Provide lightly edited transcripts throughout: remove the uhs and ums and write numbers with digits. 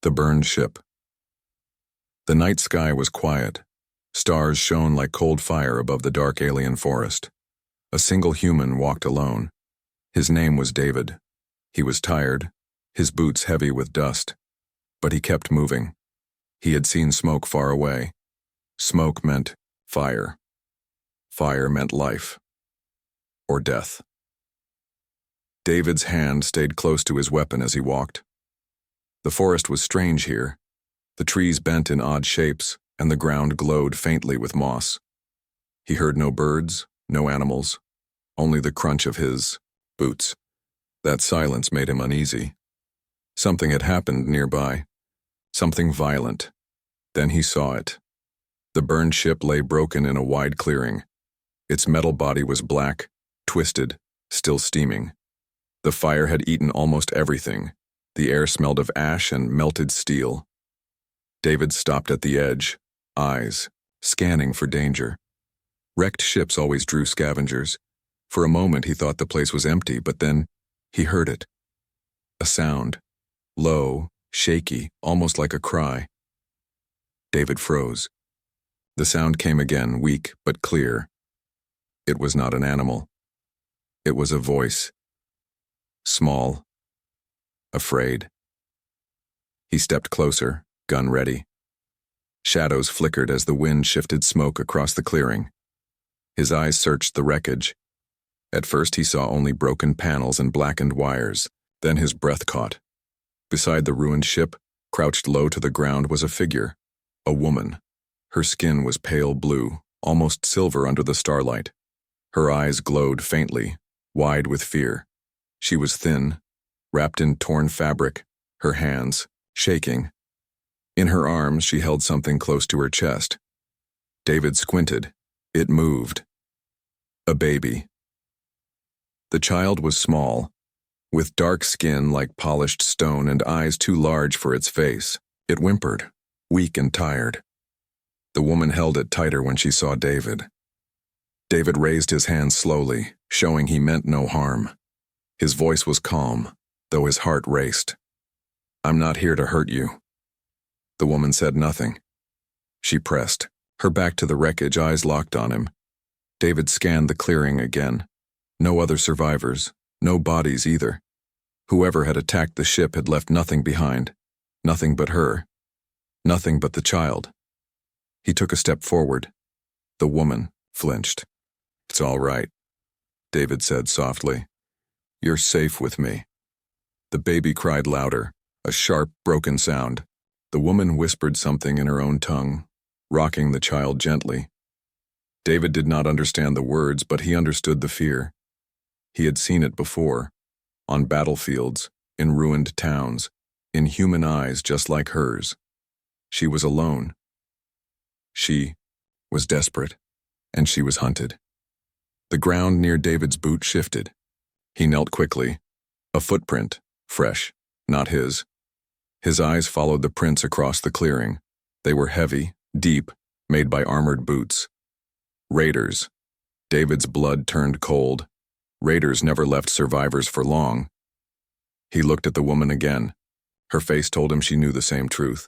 The burned ship. The night sky was quiet. Stars shone like cold fire above the dark alien forest. A single human walked alone. His name was David. He was tired, his boots heavy with dust. But he kept moving. He had seen smoke far away. Smoke meant fire. Fire meant life. Or death. David's hand stayed close to his weapon as he walked. The forest was strange here. The trees bent in odd shapes, and the ground glowed faintly with moss. He heard no birds, no animals, only the crunch of his boots. That silence made him uneasy. Something had happened nearby. Something violent. Then he saw it. The burned ship lay broken in a wide clearing. Its metal body was black, twisted, still steaming. The fire had eaten almost everything. The air smelled of ash and melted steel. David stopped at the edge, eyes scanning for danger. Wrecked ships always drew scavengers. For a moment he thought the place was empty, but then he heard it. A sound, low, shaky, almost like a cry. David froze. The sound came again, weak but clear. It was not an animal. It was a voice. Small. Afraid. He stepped closer, gun ready. Shadows flickered as the wind shifted smoke across the clearing. His eyes searched the wreckage. At first he saw only broken panels and blackened wires. Then his breath caught. Beside the ruined ship, crouched low to the ground, was a figure. A woman. Her skin was pale blue, almost silver under the starlight. Her eyes glowed faintly, wide with fear. She was thin, wrapped in torn fabric, her hands shaking. In her arms she held something close to her chest. David squinted. It moved. A baby. The child was small, with dark skin like polished stone and eyes too large for its face. It whimpered, weak and tired. The woman held it tighter when she saw David. David raised his hand slowly, showing he meant no harm. His voice was calm, though his heart raced. "I'm not here to hurt you." The woman said nothing. She pressed, her back to the wreckage, eyes locked on him. David scanned the clearing again. No other survivors, no bodies either. Whoever had attacked the ship had left nothing behind. Nothing but her. Nothing but the child. He took a step forward. The woman flinched. "It's all right," David said softly. "You're safe with me." The baby cried louder, a sharp, broken sound. The woman whispered something in her own tongue, rocking the child gently. David did not understand the words, but he understood the fear. He had seen it before, on battlefields, in ruined towns, in human eyes just like hers. She was alone. She was desperate, and she was hunted. The ground near David's boot shifted. He knelt quickly. A footprint, fresh, not his. His eyes followed the prints across the clearing. They were heavy, deep, made by armored boots. Raiders. David's blood turned cold. Raiders never left survivors for long. He looked at the woman again. Her face told him she knew the same truth.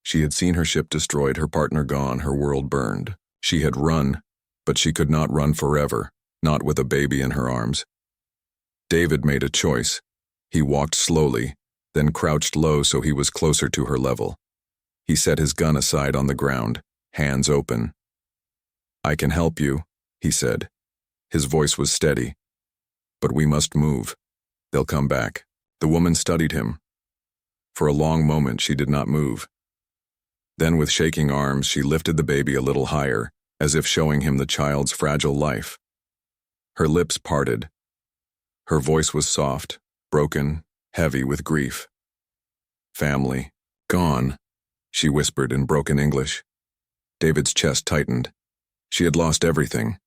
She had seen her ship destroyed, her partner gone, her world burned. She had run, but she could not run forever, not with a baby in her arms. David made a choice. He walked slowly, then crouched low so he was closer to her level. He set his gun aside on the ground, hands open. "I can help you," he said. His voice was steady. "But we must move. They'll come back." The woman studied him. For a long moment she did not move. Then with shaking arms she lifted the baby a little higher, as if showing him the child's fragile life. Her lips parted. Her voice was soft, broken, heavy with grief. "Family, gone," she whispered in broken English. David's chest tightened. She had lost everything.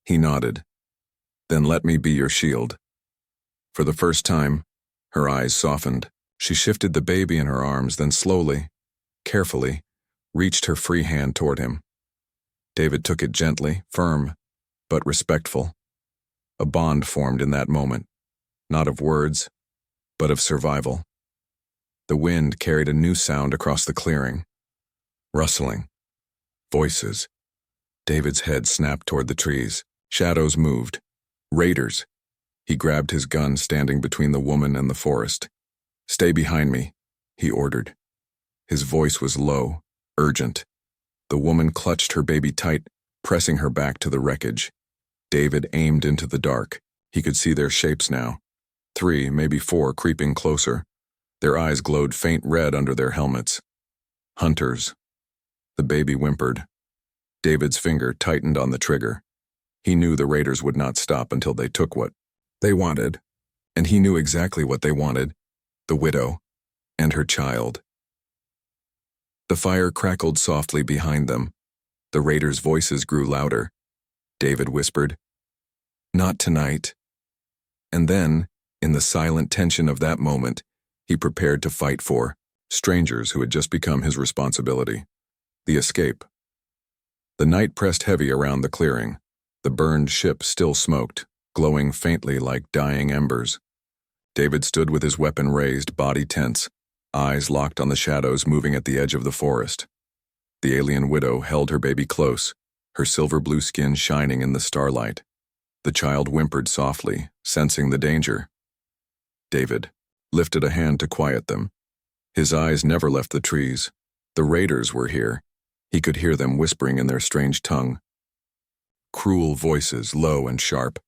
He nodded. "Then let me be your shield." For the first time, her eyes softened. She shifted the baby in her arms, then slowly, carefully, reached her free hand toward him. David took it gently, firm, but respectful. A bond formed in that moment, not of words, but of survival. The wind carried a new sound across the clearing. Rustling. Voices. David's head snapped toward the trees. Shadows moved. Raiders. He grabbed his gun, standing between the woman and the forest. "Stay behind me," he ordered. His voice was low, urgent. The woman clutched her baby tight, pressing her back to the wreckage. David aimed into the dark. He could see their shapes now. 3, maybe 4, creeping closer. Their eyes glowed faint red under their helmets. Hunters. The baby whimpered. David's finger tightened on the trigger. He knew the raiders would not stop until they took what they wanted, and he knew exactly what they wanted: the widow and her child. The fire crackled softly behind them. The raiders' voices grew louder. David whispered, "Not tonight." And then, in the silent tension of that moment, he prepared to fight for strangers who had just become his responsibility. The escape. The night pressed heavy around the clearing. The burned ship still smoked, glowing faintly like dying embers. David stood with his weapon raised, body tense, eyes locked on the shadows moving at the edge of the forest. The alien widow held her baby close, her silver blue skin shining in the starlight. The child whimpered softly, sensing the danger. David lifted a hand to quiet them. His eyes never left the trees. The raiders were here. He could hear them whispering in their strange tongue. Cruel voices, low and sharp.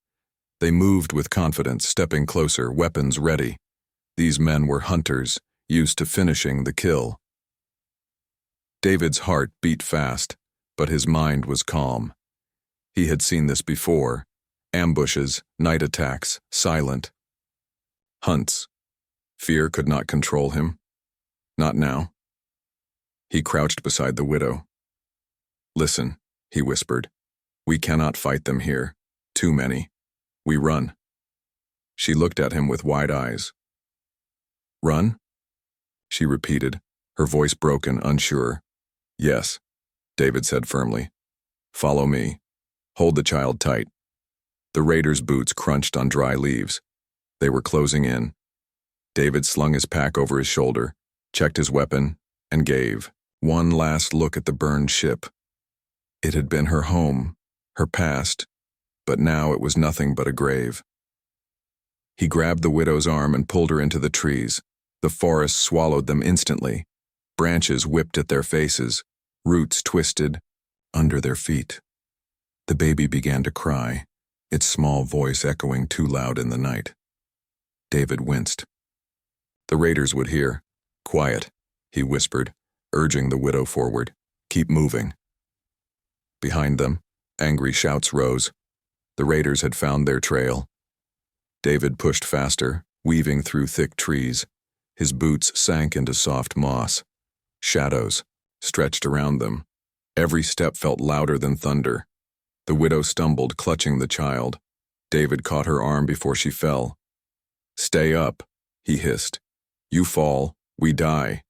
They moved with confidence, stepping closer, weapons ready. These men were hunters, used to finishing the kill. David's heart beat fast, but his mind was calm. He had seen this before. Ambushes, night attacks, silent. Hunts. Fear could not control him. Not now. He crouched beside the widow. "Listen," he whispered. "We cannot fight them here. Too many. We run." She looked at him with wide eyes. "Run?" she repeated, her voice broken, unsure. "Yes," David said firmly. "Follow me. Hold the child tight." The raiders' boots crunched on dry leaves. They were closing in. David slung his pack over his shoulder, checked his weapon, and gave one last look at the burned ship. It had been her home, her past, but now it was nothing but a grave. He grabbed the widow's arm and pulled her into the trees. The forest swallowed them instantly. Branches whipped at their faces, roots twisted under their feet. The baby began to cry, its small voice echoing too loud in the night. David winced. The raiders would hear. "Quiet," he whispered, urging the widow forward. "Keep moving." Behind them, angry shouts rose. The raiders had found their trail. David pushed faster, weaving through thick trees. His boots sank into soft moss. Shadows stretched around them. Every step felt louder than thunder. The widow stumbled, clutching the child. David caught her arm before she fell. "Stay up," he hissed. "You fall, we die."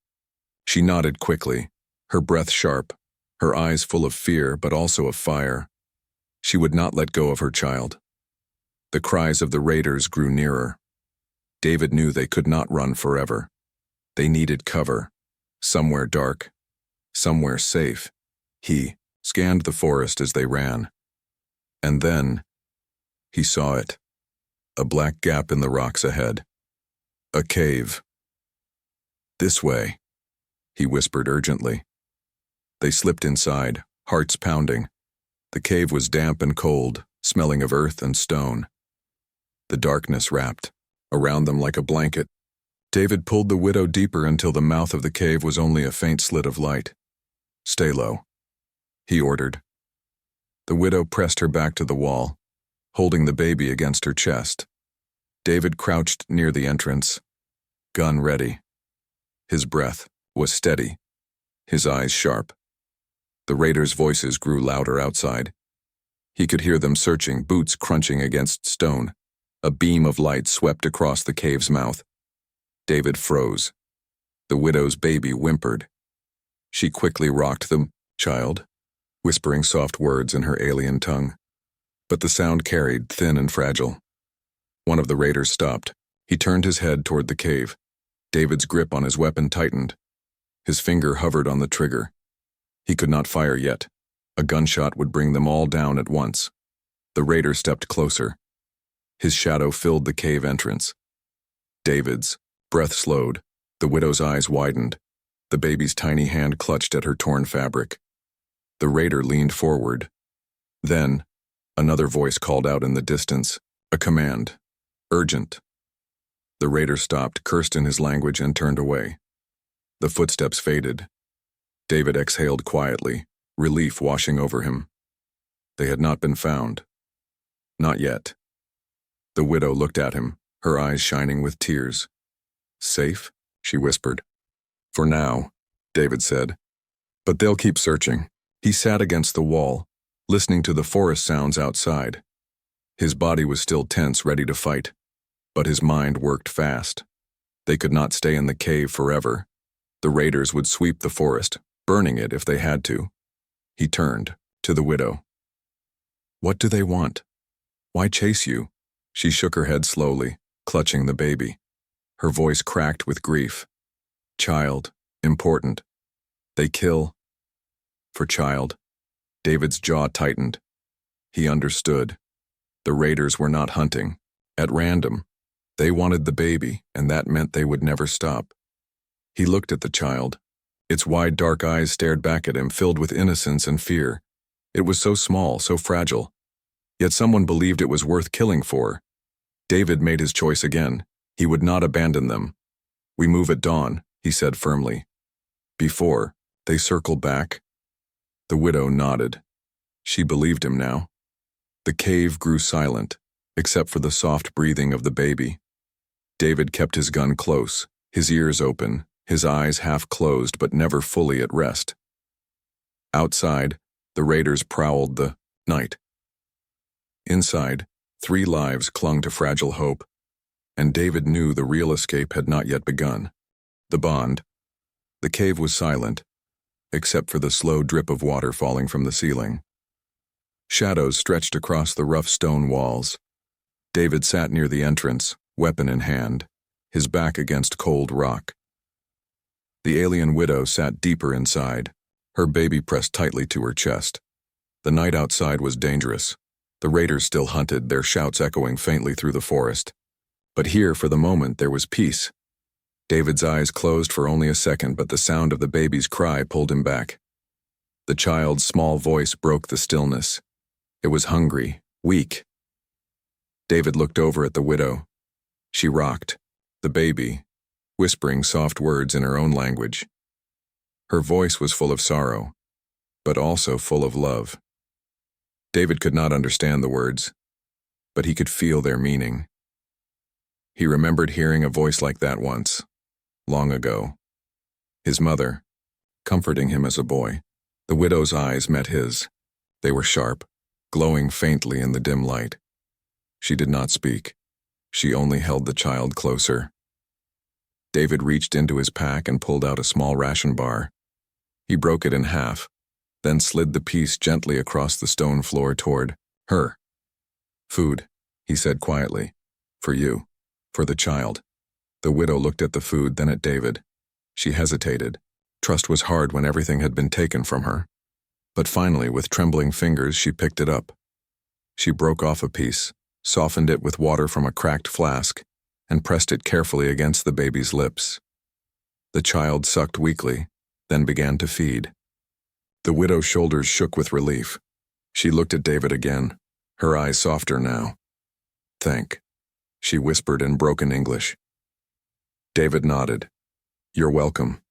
She nodded quickly, her breath sharp, her eyes full of fear but also of fire. She would not let go of her child. The cries of the raiders grew nearer. David knew they could not run forever. They needed cover, somewhere dark, somewhere safe. He scanned the forest as they ran. And then, he saw it. A black gap in the rocks ahead. A cave. "This way," he whispered urgently. They slipped inside, hearts pounding. The cave was damp and cold, smelling of earth and stone. The darkness wrapped around them like a blanket. David pulled the widow deeper until the mouth of the cave was only a faint slit of light. "Stay low," he ordered. The widow pressed her back to the wall, holding the baby against her chest. David crouched near the entrance, gun ready. His breath was steady, his eyes sharp. The raiders' voices grew louder outside. He could hear them searching, boots crunching against stone. A beam of light swept across the cave's mouth. David froze. The widow's baby whimpered. She quickly rocked the child, whispering soft words in her alien tongue. But the sound carried, thin and fragile. One of the raiders stopped. He turned his head toward the cave. David's grip on his weapon tightened. His finger hovered on the trigger. He could not fire yet. A gunshot would bring them all down at once. The raider stepped closer. His shadow filled the cave entrance. David's breath slowed. The widow's eyes widened. The baby's tiny hand clutched at her torn fabric. The raider leaned forward. Then, another voice called out in the distance, a command. Urgent. The raider stopped, cursed in his language, and turned away. The footsteps faded. David exhaled quietly, relief washing over him. They had not been found. Not yet. The widow looked at him, her eyes shining with tears. Safe? She whispered. For now, David said. But they'll keep searching. He sat against the wall, listening to the forest sounds outside. His body was still tense, ready to fight, but his mind worked fast. They could not stay in the cave forever. The raiders would sweep the forest, burning it if they had to. He turned to the widow. What do they want? Why chase you? She shook her head slowly, clutching the baby. Her voice cracked with grief. Child, important. They kill. For child. David's jaw tightened. He understood. The raiders were not hunting. At random. They wanted the baby, and that meant they would never stop. He looked at the child. Its wide dark eyes stared back at him, filled with innocence and fear. It was so small, so fragile. Yet someone believed it was worth killing for. David made his choice again. He would not abandon them. We move at dawn, he said firmly. Before, they circle back. The widow nodded. She believed him now. The cave grew silent, except for the soft breathing of the baby. David kept his gun close, his ears open, his eyes half closed but never fully at rest. Outside, the raiders prowled the night. Inside, 3 lives clung to fragile hope, and David knew the real escape had not yet begun. The bond. The cave was silent, except for the slow drip of water falling from the ceiling. Shadows stretched across the rough stone walls. David sat near the entrance, weapon in hand, his back against cold rock. The alien widow sat deeper inside, her baby pressed tightly to her chest. The night outside was dangerous. The raiders still hunted, their shouts echoing faintly through the forest. But here, for the moment, there was peace. David's eyes closed for only a second, but the sound of the baby's cry pulled him back. The child's small voice broke the stillness. It was hungry, weak. David looked over at the widow. She rocked, the baby, whispering soft words in her own language. Her voice was full of sorrow, but also full of love. David could not understand the words, but he could feel their meaning. He remembered hearing a voice like that once, long ago. His mother, comforting him as a boy. The widow's eyes met his. They were sharp, glowing faintly in the dim light. She did not speak. She only held the child closer. David reached into his pack and pulled out a small ration bar. He broke it in half, then slid the piece gently across the stone floor toward her. Food, he said quietly. For you. For the child. The widow looked at the food, then at David. She hesitated. Trust was hard when everything had been taken from her. But finally, with trembling fingers, she picked it up. She broke off a piece, softened it with water from a cracked flask, and pressed it carefully against the baby's lips. The child sucked weakly, then began to feed. The widow's shoulders shook with relief. She looked at David again, her eyes softer now. Thank, she whispered in broken English. David nodded. You're welcome.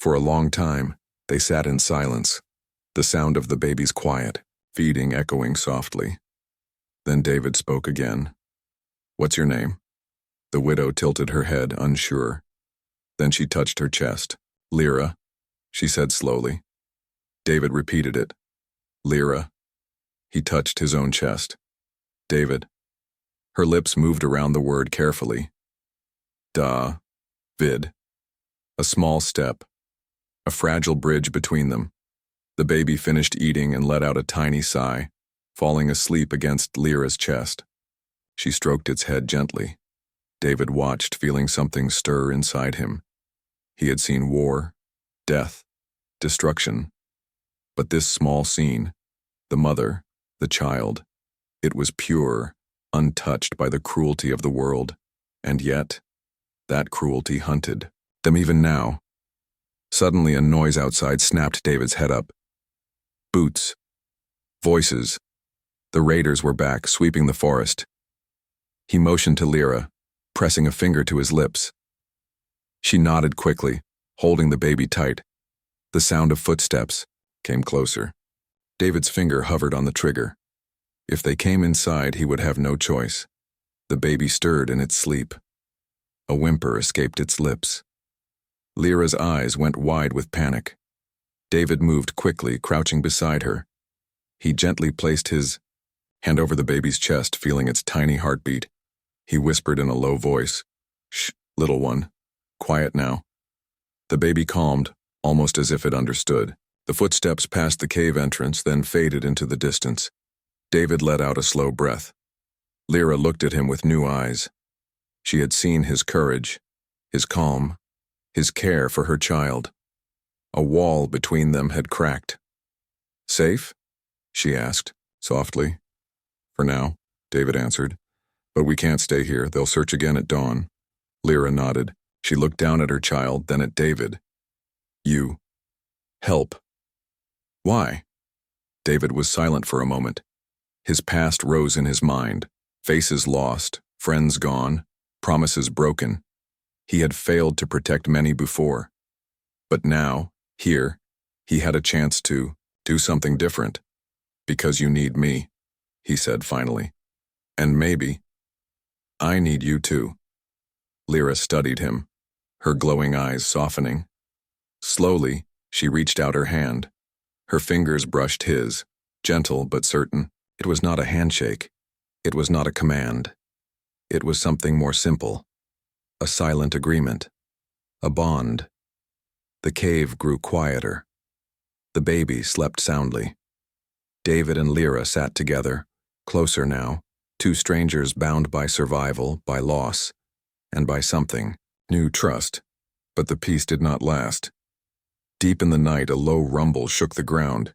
For a long time, they sat in silence, the sound of the baby's quiet, feeding echoing softly. Then David spoke again. What's your name? The widow tilted her head, unsure. Then she touched her chest. Lyra, she said slowly. David repeated it. Lyra. He touched his own chest. David. Her lips moved around the word carefully. Vid. A small step. A fragile bridge between them. The baby finished eating and let out a tiny sigh, falling asleep against Lyra's chest. She stroked its head gently. David watched, feeling something stir inside him. He had seen war, death, destruction. But this small scene, the mother, the child, it was pure, untouched by the cruelty of the world, and yet, that cruelty hunted them even now. Suddenly a noise outside snapped David's head up. Boots. Voices. The raiders were back, sweeping the forest. He motioned to Lyra, pressing a finger to his lips. She nodded quickly, holding the baby tight. The sound of footsteps came closer. David's finger hovered on the trigger. If they came inside, he would have no choice. The baby stirred in its sleep. A whimper escaped its lips. Lyra's eyes went wide with panic. David moved quickly, crouching beside her. He gently placed his hand over the baby's chest, feeling its tiny heartbeat. He whispered in a low voice, "Shh, little one. Quiet now." The baby calmed, almost as if it understood. The footsteps passed the cave entrance, then faded into the distance. David let out a slow breath. Lyra looked at him with new eyes. She had seen his courage, his calm, his care for her child. A wall between them had cracked. "Safe?" she asked, softly. "For now," David answered. "But we can't stay here. They'll search again at dawn." Lyra nodded. She looked down at her child, then at David. "You. Help." "Why?" David was silent for a moment. His past rose in his mind. Faces lost, friends gone, promises broken. He had failed to protect many before. But now, here, he had a chance to do something different. "Because you need me," he said finally. "And maybe, I need you too." Lyra studied him, her glowing eyes softening. Slowly, she reached out her hand. Her fingers brushed his, gentle but certain. It was not a handshake. It was not a command. It was something more simple. A silent agreement. A bond. The cave grew quieter. The baby slept soundly. David and Lyra sat together, closer now, two strangers bound by survival, by loss, and by something, new trust. But the peace did not last. Deep in the night, a low rumble shook the ground.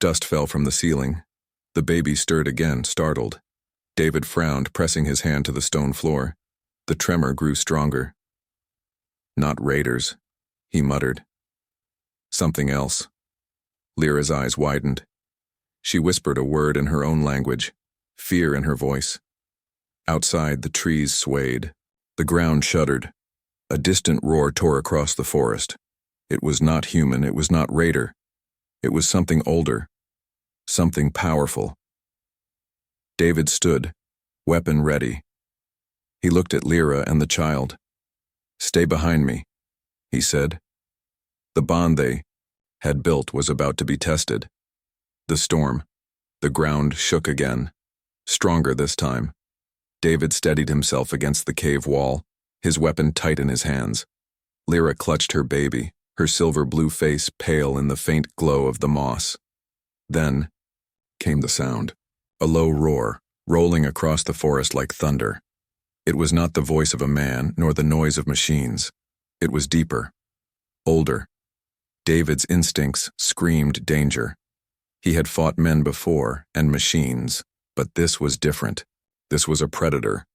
Dust fell from the ceiling. The baby stirred again, startled. David frowned, pressing his hand to the stone floor. The tremor grew stronger. "Not raiders," he muttered. "Something else." Lyra's eyes widened. She whispered a word in her own language, fear in her voice. Outside, the trees swayed. The ground shuddered. A distant roar tore across the forest. It was not human, it was not raider. It was something older, something powerful. David stood, weapon ready. He looked at Lyra and the child. "Stay behind me," he said. The bond they had built was about to be tested. The storm, the ground shook again, stronger this time. David steadied himself against the cave wall, his weapon tight in his hands. Lyra clutched her baby, her silver-blue face pale in the faint glow of the moss. Then came the sound, a low roar, rolling across the forest like thunder. It was not the voice of a man, nor the noise of machines. It was deeper, older. David's instincts screamed danger. He had fought men before, and machines, but this was different. This was a predator.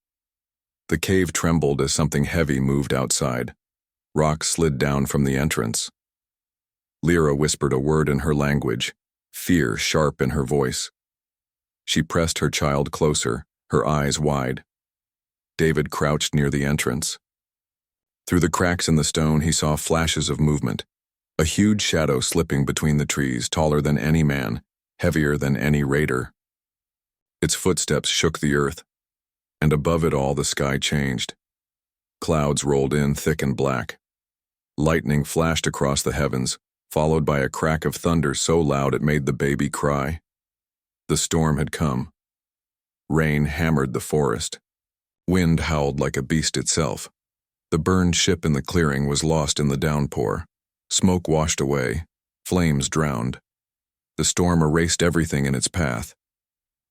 The cave trembled as something heavy moved outside. Rocks slid down from the entrance. Lyra whispered a word in her language, fear sharp in her voice. She pressed her child closer, her eyes wide. David crouched near the entrance. Through the cracks in the stone, he saw flashes of movement. A huge shadow slipping between the trees, taller than any man, heavier than any raider. Its footsteps shook the earth, and above it all the sky changed. Clouds rolled in thick and black. Lightning flashed across the heavens, followed by a crack of thunder so loud it made the baby cry. The storm had come. Rain hammered the forest. Wind howled like a beast itself. The burned ship in the clearing was lost in the downpour. Smoke washed away. Flames drowned. The storm erased everything in its path.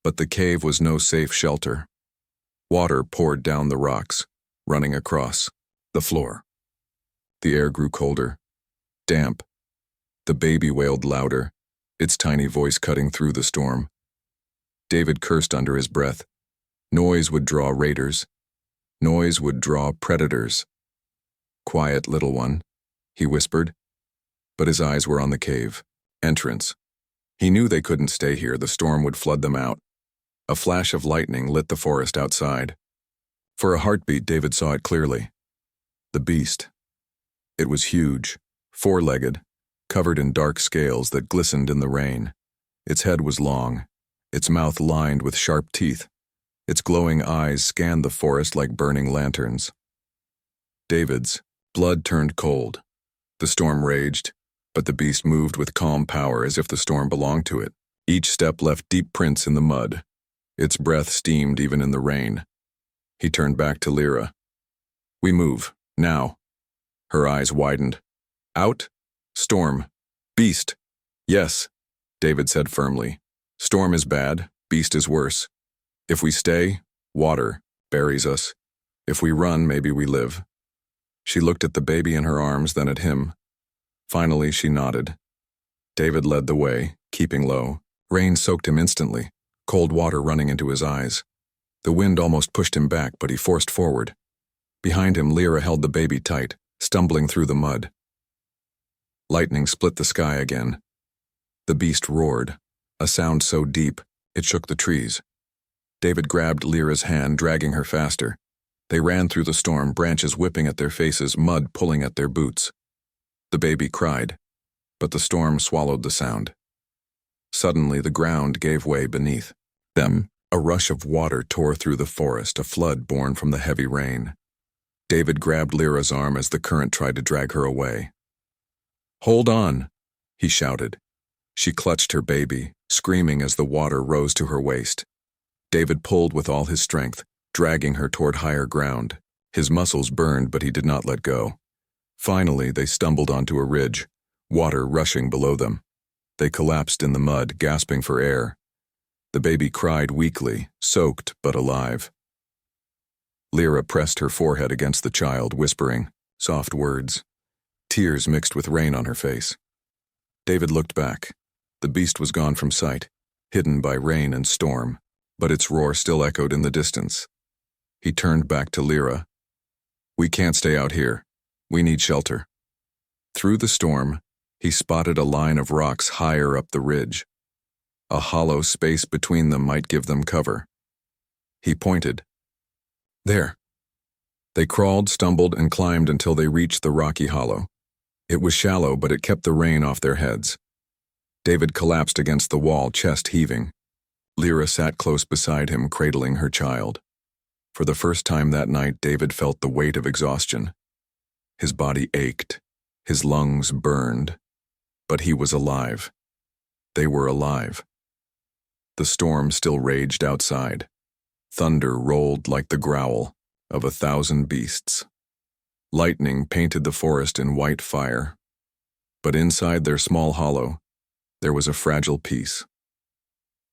But the cave was no safe shelter. Water poured down the rocks. running across the floor. The air grew colder, damp. The baby wailed louder, its tiny voice cutting through the storm. David cursed under his breath. Noise would draw raiders. Noise would draw predators. "Quiet, little one," he whispered. But his eyes were on the cave entrance. He knew they couldn't stay here, the storm would flood them out. A flash of lightning lit the forest outside. For a heartbeat, David saw it clearly. The beast. It was huge, four-legged, covered in dark scales that glistened in the rain. Its head was long, its mouth lined with sharp teeth. Its glowing eyes scanned the forest like burning lanterns. David's blood turned cold. The storm raged, but the beast moved with calm power as if the storm belonged to it. Each step left deep prints in the mud. Its breath steamed even in the rain. He turned back to Lyra. "We move, now." Her eyes widened. "Out? Storm. Beast." "Yes," David said firmly. "Storm is bad, beast is worse. If we stay, water buries us. If we run, maybe we live." She looked at the baby in her arms, then at him. Finally, she nodded. David led the way, keeping low. Rain soaked him instantly, cold water running into his eyes. The wind almost pushed him back, but he forced forward. Behind him, Lyra held the baby tight, stumbling through the mud. Lightning split the sky again. The beast roared, a sound so deep, it shook the trees. David grabbed Lyra's hand, dragging her faster. They ran through the storm, branches whipping at their faces, mud pulling at their boots. The baby cried, but the storm swallowed the sound. Suddenly, the ground gave way beneath them. A rush of water tore through the forest, a flood born from the heavy rain. David grabbed Lyra's arm as the current tried to drag her away. "Hold on," he shouted. She clutched her baby, screaming as the water rose to her waist. David pulled with all his strength, dragging her toward higher ground. His muscles burned, but he did not let go. Finally, they stumbled onto a ridge, water rushing below them. They collapsed in the mud, gasping for air. The baby cried weakly, soaked but alive. Lyra pressed her forehead against the child, whispering soft words. Tears mixed with rain on her face. David looked back. The beast was gone from sight, hidden by rain and storm, but its roar still echoed in the distance. He turned back to Lyra. "We can't stay out here. We need shelter." Through the storm, he spotted a line of rocks higher up the ridge. A hollow space between them might give them cover. He pointed. "There." They crawled, stumbled, and climbed until they reached the rocky hollow. It was shallow, but it kept the rain off their heads. David collapsed against the wall, chest heaving. Lyra sat close beside him, cradling her child. For the first time that night, David felt the weight of exhaustion. His body ached, his lungs burned, but he was alive. They were alive. The storm still raged outside. Thunder rolled like the growl of 1,000 beasts. Lightning painted the forest in white fire. But inside their small hollow, there was a fragile peace.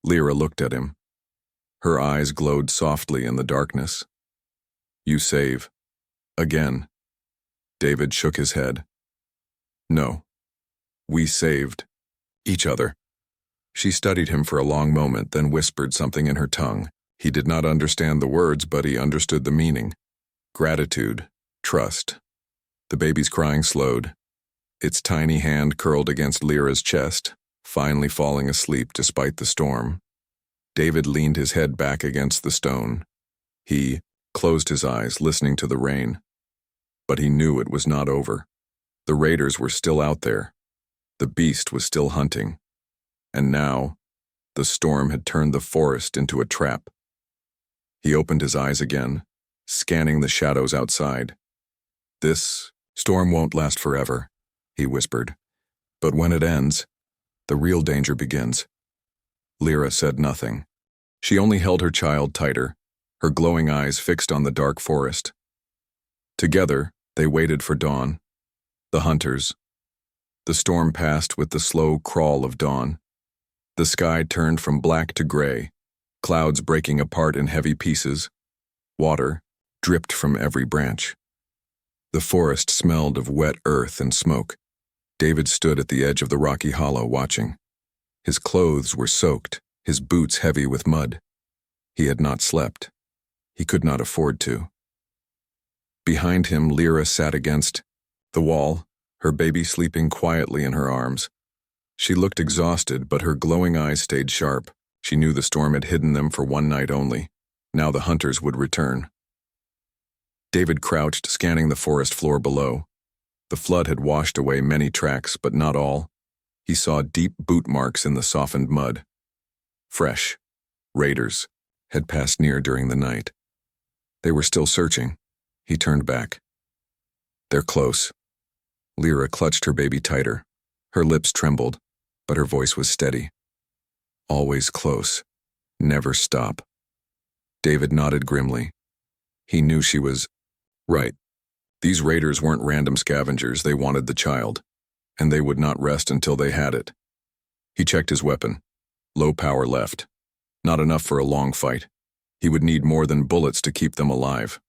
Lyra looked at him. Her eyes glowed softly in the darkness. "You save." Again. David shook his head. "No. We saved each other." She studied him for a long moment, then whispered something in her tongue. He did not understand the words, but he understood the meaning. Gratitude, trust. The baby's crying slowed. Its tiny hand curled against Lyra's chest, finally falling asleep despite the storm. David leaned his head back against the stone. He closed his eyes, listening to the rain. But he knew it was not over. The raiders were still out there. The beast was still hunting. And now, the storm had turned the forest into a trap. He opened his eyes again, scanning the shadows outside. "This storm won't last forever," he whispered. "But when it ends, the real danger begins." Lyra said nothing. She only held her child tighter, her glowing eyes fixed on the dark forest. Together, they waited for dawn. The hunters. The storm passed with the slow crawl of dawn. The sky turned from black to gray, clouds breaking apart in heavy pieces. Water, dripped from every branch. The forest smelled of wet earth and smoke. David stood at the edge of the rocky hollow watching. His clothes were soaked, his boots heavy with mud. He had not slept. He could not afford to. Behind him, Lyra sat against the wall, her baby sleeping quietly in her arms. She looked exhausted, but her glowing eyes stayed sharp. She knew the storm had hidden them for one night only. Now the hunters would return. David crouched, scanning the forest floor below. The flood had washed away many tracks, but not all. He saw deep boot marks in the softened mud. Fresh. Raiders had passed near during the night. They were still searching. He turned back. They're close. Lyra clutched her baby tighter. Her lips trembled, but her voice was steady. Always close. Never stop. David nodded grimly. He knew she was right. These raiders weren't random scavengers. They wanted the child, and they would not rest until they had it. He checked his weapon. Low power left. Not enough for a long fight. He would need more than bullets to keep them alive.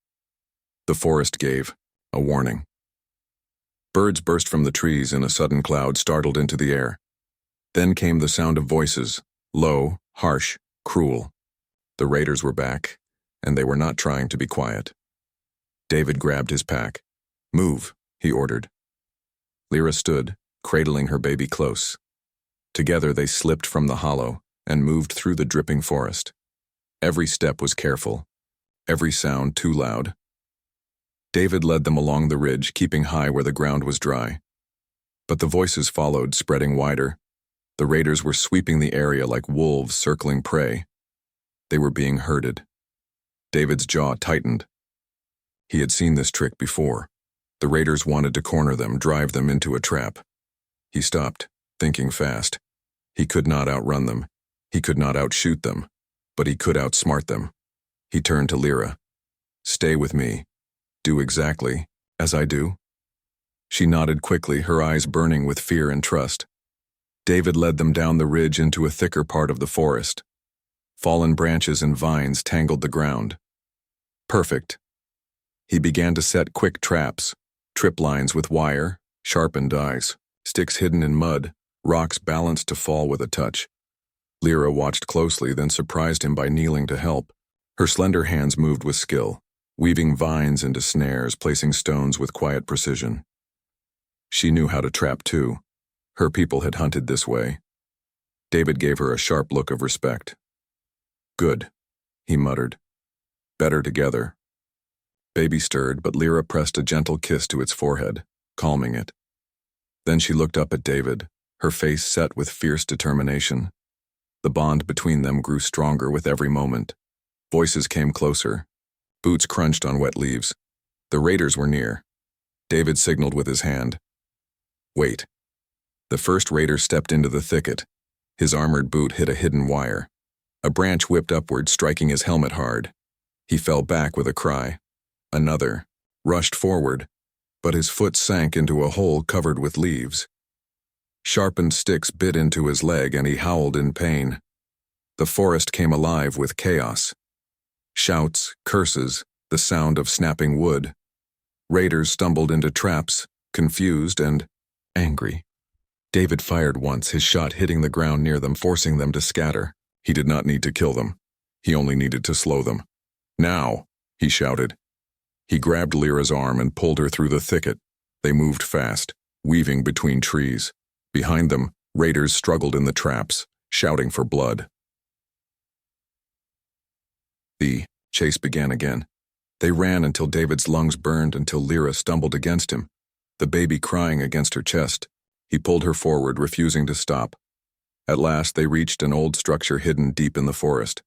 The forest gave a warning. Birds burst from the trees in a sudden cloud, startled into the air. Then came the sound of voices, low, harsh, cruel. The raiders were back, and they were not trying to be quiet. David grabbed his pack. Move, he ordered. Lyra stood, cradling her baby close. Together they slipped from the hollow and moved through the dripping forest. Every step was careful, every sound too loud. David led them along the ridge, keeping high where the ground was dry. But the voices followed, spreading wider. The raiders were sweeping the area like wolves circling prey. They were being herded. David's jaw tightened. He had seen this trick before. The raiders wanted to corner them, drive them into a trap. He stopped, thinking fast. He could not outrun them. He could not outshoot them. But he could outsmart them. He turned to Lyra. Stay with me. Do exactly as I do. She nodded quickly, her eyes burning with fear and trust. David led them down the ridge into a thicker part of the forest. Fallen branches and vines tangled the ground. Perfect. He began to set quick traps, trip lines with wire, sharpened eyes, sticks hidden in mud, rocks balanced to fall with a touch. Lyra watched closely, then surprised him by kneeling to help. Her slender hands moved with skill, weaving vines into snares, placing stones with quiet precision. She knew how to trap too. Her people had hunted this way. David gave her a sharp look of respect. Good, he muttered. Better together. Baby stirred, but Lyra pressed a gentle kiss to its forehead, calming it. Then she looked up at David, her face set with fierce determination. The bond between them grew stronger with every moment. Voices came closer. Boots crunched on wet leaves. The raiders were near. David signaled with his hand. Wait. The first raider stepped into the thicket. His armored boot hit a hidden wire. A branch whipped upward, striking his helmet hard. He fell back with a cry. Another rushed forward, but his foot sank into a hole covered with leaves. Sharpened sticks bit into his leg and he howled in pain. The forest came alive with chaos. Shouts, curses, the sound of snapping wood. Raiders stumbled into traps, confused and angry. David fired once, his shot hitting the ground near them, forcing them to scatter. He did not need to kill them. He only needed to slow them. Now, he shouted. He grabbed Lyra's arm and pulled her through the thicket. They moved fast, weaving between trees. Behind them, raiders struggled in the traps, shouting for blood. The chase began again. They ran until David's lungs burned, until Lyra stumbled against him, the baby crying against her chest. He pulled her forward, refusing to stop. At last they reached an old structure hidden deep in the forest.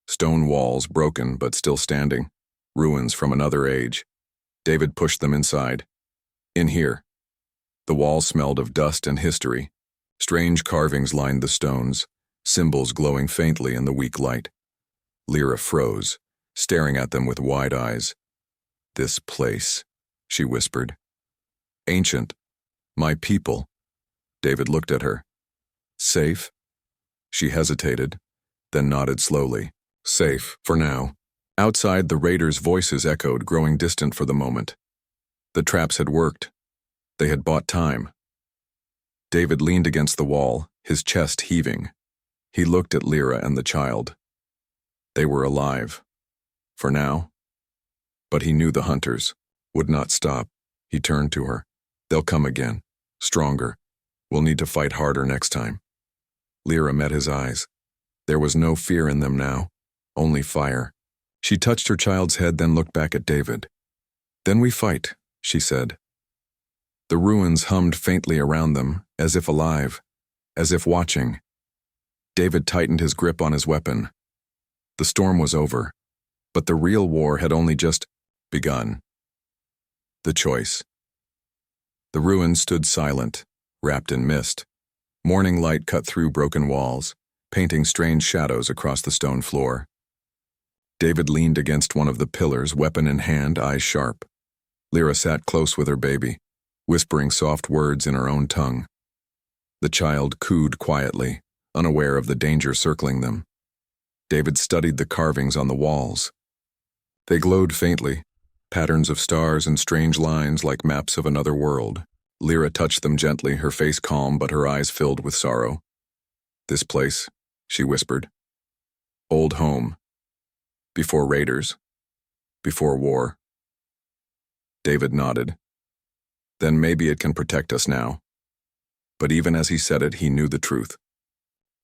Stone walls broken but still standing. Ruins from another age. David pushed them inside. In here. The walls smelled of dust and history. Strange carvings lined the stones, symbols glowing faintly in the weak light. Lyra froze, staring at them with wide eyes. This place, she whispered. Ancient. My people. David looked at her. Safe? She hesitated, then nodded slowly. Safe, for now. Outside, the raiders' voices echoed, growing distant for the moment. The traps had worked. They had bought time. David leaned against the wall, his chest heaving. He looked at Lyra and the child. They were alive. For now. But he knew the hunters would not stop. He turned to her. They'll come again. Stronger. We'll need to fight harder next time. Lyra met his eyes. There was no fear in them now, only fire. She touched her child's head, then looked back at David. Then we fight, she said. The ruins hummed faintly around them, as if alive, as if watching. David tightened his grip on his weapon. The storm was over, but the real war had only just begun. The choice. The ruins stood silent, wrapped in mist. Morning light cut through broken walls, painting strange shadows across the stone floor. David leaned against one of the pillars, weapon in hand, eyes sharp. Lyra sat close with her baby, whispering soft words in her own tongue. The child cooed quietly, unaware of the danger circling them. David studied the carvings on the walls. They glowed faintly, patterns of stars and strange lines like maps of another world. Lyra touched them gently, her face calm but her eyes filled with sorrow. This place, she whispered. Old home. Before raiders. Before war. David nodded. Then maybe it can protect us now. But even as he said it, he knew the truth.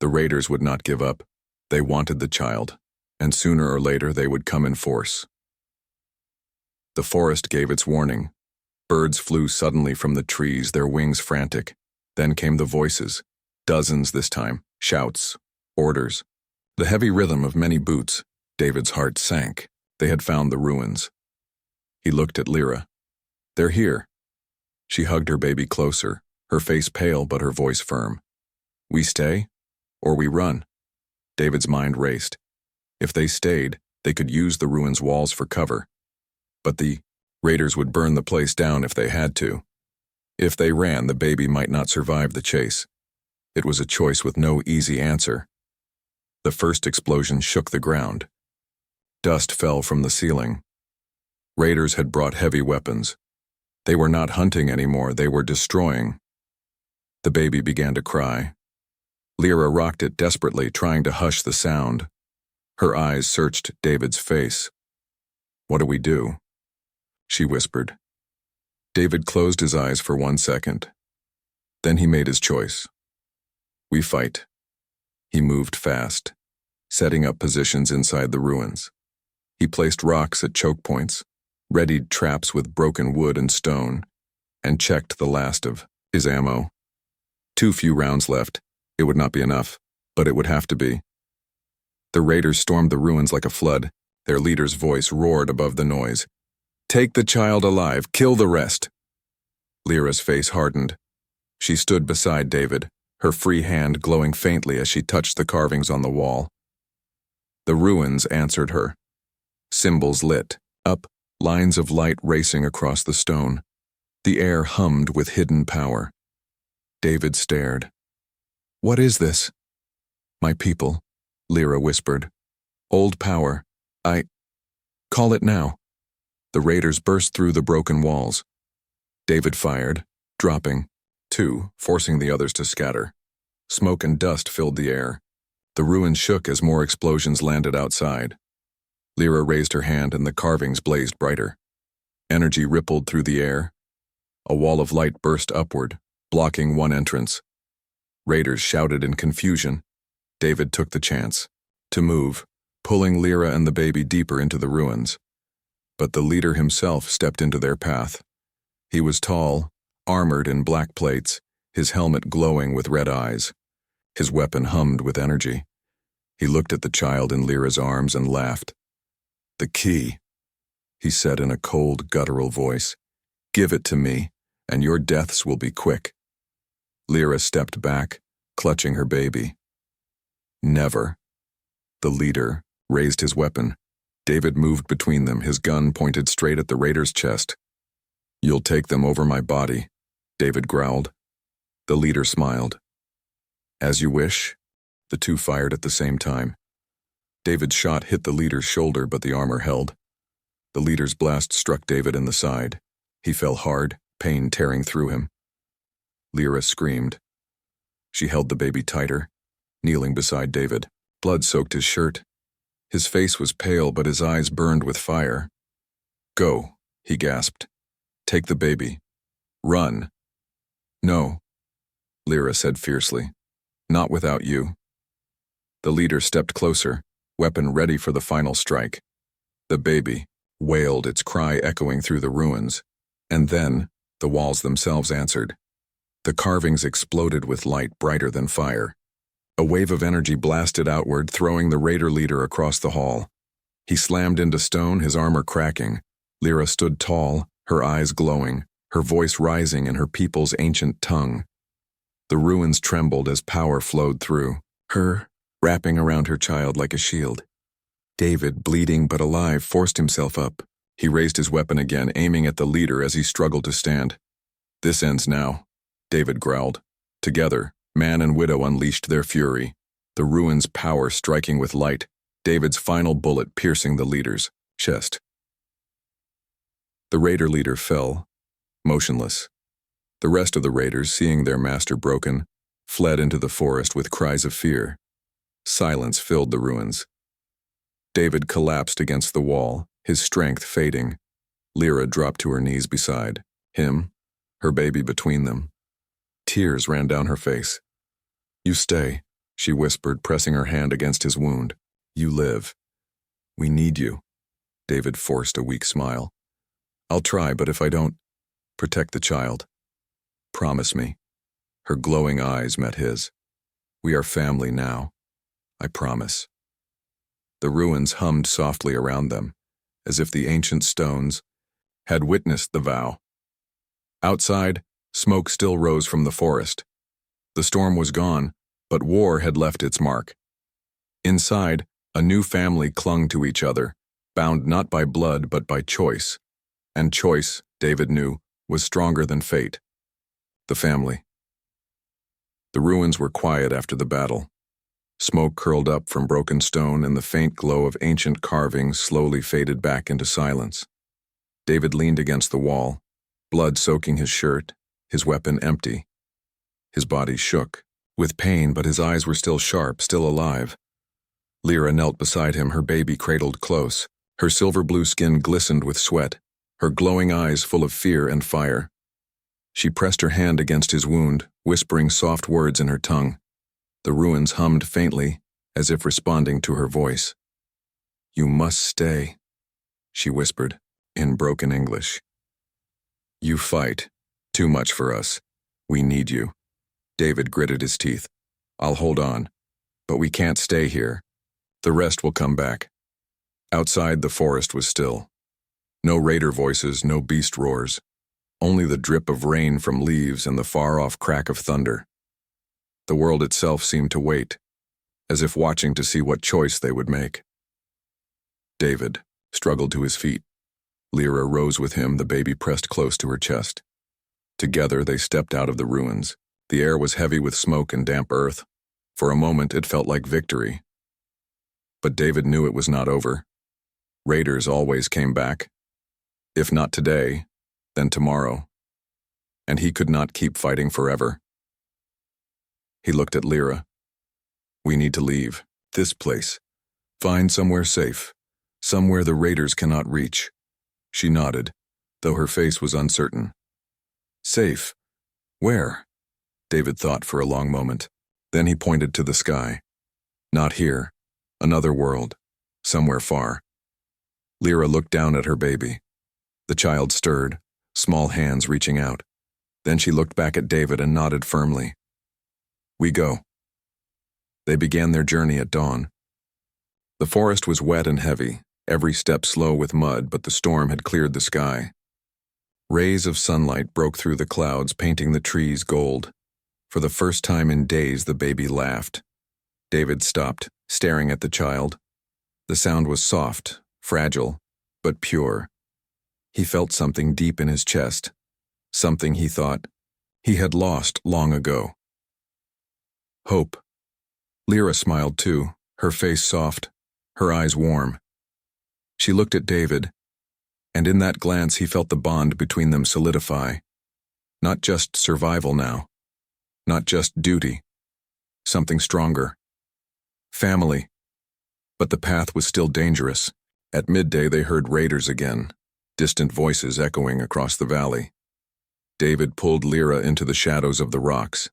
The raiders would not give up. They wanted the child, and sooner or later they would come in force. The forest gave its warning. Birds flew suddenly from the trees, their wings frantic. Then came the voices. Dozens this time. Shouts. Orders. The heavy rhythm of many boots. David's heart sank. They had found the ruins. He looked at Lyra. They're here. She hugged her baby closer, her face pale but her voice firm. We stay, or we run? David's mind raced. If they stayed, they could use the ruins' walls for cover. But the raiders would burn the place down if they had to. If they ran, the baby might not survive the chase. It was a choice with no easy answer. The first explosion shook the ground. Dust fell from the ceiling. Raiders had brought heavy weapons. They were not hunting anymore, they were destroying. The baby began to cry. Lyra rocked it desperately, trying to hush the sound. Her eyes searched David's face. What do we do? She whispered. David closed his eyes for 1 second. Then he made his choice. We fight. He moved fast, setting up positions inside the ruins. He placed rocks at choke points, readied traps with broken wood and stone, and checked the last of his ammo. Too few rounds left. It would not be enough, but it would have to be. The raiders stormed the ruins like a flood. Their leader's voice roared above the noise. Take the child alive, kill the rest. Lyra's face hardened. She stood beside David, her free hand glowing faintly as she touched the carvings on the wall. The ruins answered her. Symbols lit up, lines of light racing across the stone. The air hummed with hidden power. David stared. What is this? My people, Lyra whispered. Old power. Call it now. The raiders burst through the broken walls. David fired, dropping. 2, forcing the others to scatter. Smoke and dust filled the air. The ruins shook as more explosions landed outside. Lyra raised her hand and the carvings blazed brighter. Energy rippled through the air. A wall of light burst upward, blocking one entrance. Raiders shouted in confusion. David took the chance to move, pulling Lyra and the baby deeper into the ruins. But the leader himself stepped into their path. He was tall, armored in black plates, his helmet glowing with red eyes. His weapon hummed with energy. He looked at the child in Lyra's arms and laughed. The key, he said in a cold, guttural voice. Give it to me, and your deaths will be quick. Lyra stepped back, clutching her baby. Never. The leader raised his weapon. David moved between them, his gun pointed straight at the raider's chest. You'll take them over my body, David growled. The leader smiled. As you wish. The two fired at the same time. David's shot hit the leader's shoulder, but the armor held. The leader's blast struck David in the side. He fell hard, pain tearing through him. Lyra screamed. She held the baby tighter, kneeling beside David. Blood soaked his shirt. His face was pale, but his eyes burned with fire. "Go," he gasped. "Take the baby. Run." "No," Lyra said fiercely. "Not without you." The leader stepped closer, weapon ready for the final strike. The baby wailed, its cry echoing through the ruins, and then the walls themselves answered. The carvings exploded with light brighter than fire. A wave of energy blasted outward, throwing the raider leader across the hall. He slammed into stone, his armor cracking. Lyra stood tall, her eyes glowing, her voice rising in her people's ancient tongue. The ruins trembled as power flowed through, her wrapping around her child like a shield. David, bleeding but alive, forced himself up. He raised his weapon again, aiming at the leader as he struggled to stand. "This ends now," David growled. Together, man and widow unleashed their fury, the ruins' power striking with light, David's final bullet piercing the leader's chest. The raider leader fell, motionless. The rest of the raiders, seeing their master broken, fled into the forest with cries of fear. Silence filled the ruins. David collapsed against the wall, his strength fading. Lyra dropped to her knees beside him, her baby between them. Tears ran down her face. "You stay," she whispered, pressing her hand against his wound. "You live. We need you." David forced a weak smile. "I'll try, but if I don't, protect the child. Promise me." Her glowing eyes met his. "We are family now. I promise." The ruins hummed softly around them, as if the ancient stones had witnessed the vow. Outside, smoke still rose from the forest. The storm was gone, but war had left its mark. Inside, a new family clung to each other, bound not by blood but by choice. And choice, David knew, was stronger than fate. The family. The ruins were quiet after the battle. Smoke curled up from broken stone, and the faint glow of ancient carvings slowly faded back into silence. David leaned against the wall, blood soaking his shirt, his weapon empty. His body shook with pain, but his eyes were still sharp, still alive. Lyra knelt beside him, her baby cradled close. Her silver-blue skin glistened with sweat, her glowing eyes full of fear and fire. She pressed her hand against his wound, whispering soft words in her tongue. The ruins hummed faintly, as if responding to her voice. "You must stay," she whispered, in broken English. "You fight. Too much for us. We need you." David gritted his teeth. "I'll hold on. But we can't stay here. The rest will come back." Outside, the forest was still. No raider voices, no beast roars. Only the drip of rain from leaves and the far-off crack of thunder. The world itself seemed to wait, as if watching to see what choice they would make. David struggled to his feet. Lyra rose with him, the baby pressed close to her chest. Together they stepped out of the ruins. The air was heavy with smoke and damp earth. For a moment it felt like victory. But David knew it was not over. Raiders always came back. If not today, then tomorrow. And he could not keep fighting forever. He looked at Lyra. "We need to leave this place. Find somewhere safe. Somewhere the raiders cannot reach." She nodded, though her face was uncertain. "Safe? Where?" David thought for a long moment. Then he pointed to the sky. "Not here. Another world. Somewhere far." Lyra looked down at her baby. The child stirred, small hands reaching out. Then she looked back at David and nodded firmly. "We go." They began their journey at dawn. The forest was wet and heavy, every step slow with mud, but the storm had cleared the sky. Rays of sunlight broke through the clouds, painting the trees gold. For the first time in days, the baby laughed. David stopped, staring at the child. The sound was soft, fragile, but pure. He felt something deep in his chest, something he thought he had lost long ago. Hope. Lyra smiled too, her face soft. her eyes warm. She looked at David, and in that glance he felt the bond between them solidify. Not just survival now. Not just duty. Something stronger. Family. But the path was still dangerous. At midday they heard raiders again, distant voices echoing across the valley. David pulled Lyra into the shadows of the rocks.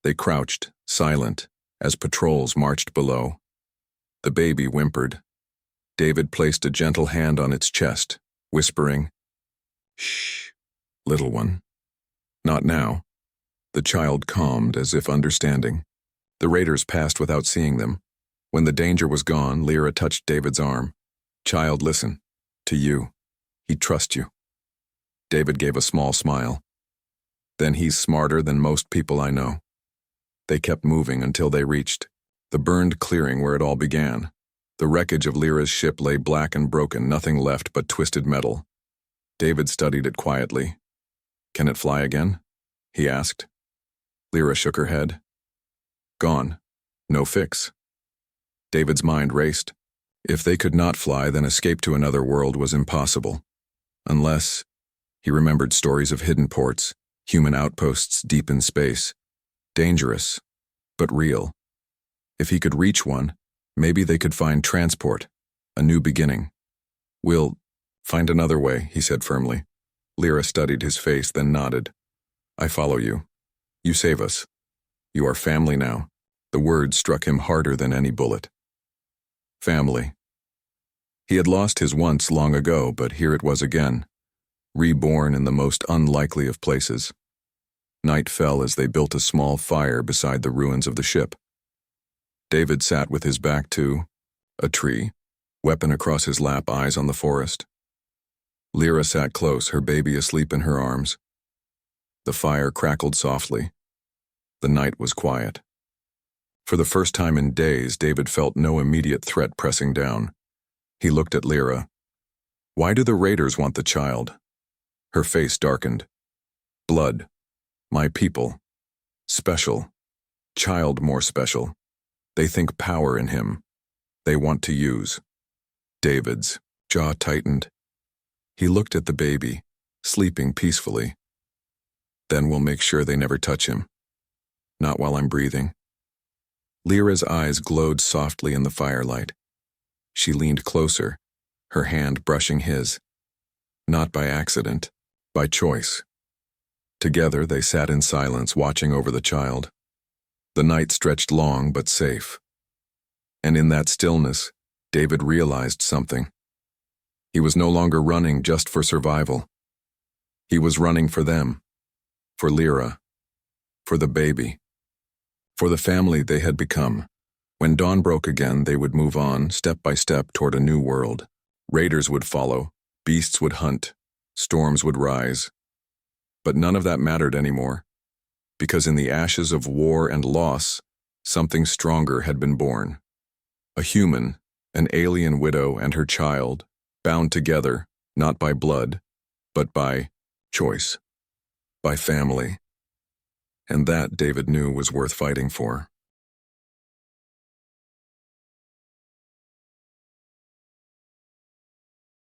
They crouched, silent, as patrols marched below. The baby whimpered. David placed a gentle hand on its chest, whispering, "Shh, little one. Not now." The child calmed as if understanding. The raiders passed without seeing them. When the danger was gone, Lyra touched David's arm. "Child, listen. To you. He'd trust you." David gave a small smile. "Then he's smarter than most people I know." They kept moving until they reached the burned clearing where it all began. The wreckage of Lyra's ship lay black and broken, nothing left but twisted metal. David studied it quietly. "Can it fly again?" he asked. Lyra shook her head. "Gone. No fix." David's mind raced. If they could not fly, then escape to another world was impossible. Unless, he remembered stories of hidden ports, human outposts deep in space. Dangerous, but real. If he could reach one, maybe they could find transport, a new beginning. "We'll find another way," he said firmly. Lyra studied his face, then nodded. "I follow you. You save us. You are family now." The word struck him harder than any bullet. Family. He had lost his once long ago, but here it was again, reborn in the most unlikely of places. Night fell as they built a small fire beside the ruins of the ship. David sat with his back to a tree, weapon across his lap, eyes on the forest. Lyra sat close, her baby asleep in her arms. The fire crackled softly. The night was quiet. For the first time in days, David felt no immediate threat pressing down. He looked at Lyra. "Why do the raiders want the child?" Her face darkened. "Blood. My people. Special. Child more special. They think power in him. They want to use." David's jaw tightened. He looked at the baby, sleeping peacefully. "Then we'll make sure they never touch him. Not while I'm breathing." Lyra's eyes glowed softly in the firelight. She leaned closer, her hand brushing his. Not by accident, by choice. Together they sat in silence, watching over the child. The night stretched long but safe. And in that stillness, David realized something. He was no longer running just for survival. He was running for them. For Lyra. For the baby. For the family they had become. When dawn broke again, they would move on, step by step, toward a new world. Raiders would follow, beasts would hunt, storms would rise. But none of that mattered anymore, because in the ashes of war and loss, something stronger had been born. A human, an alien widow and her child, bound together, not by blood, but by choice, by family. And that, David knew, was worth fighting for.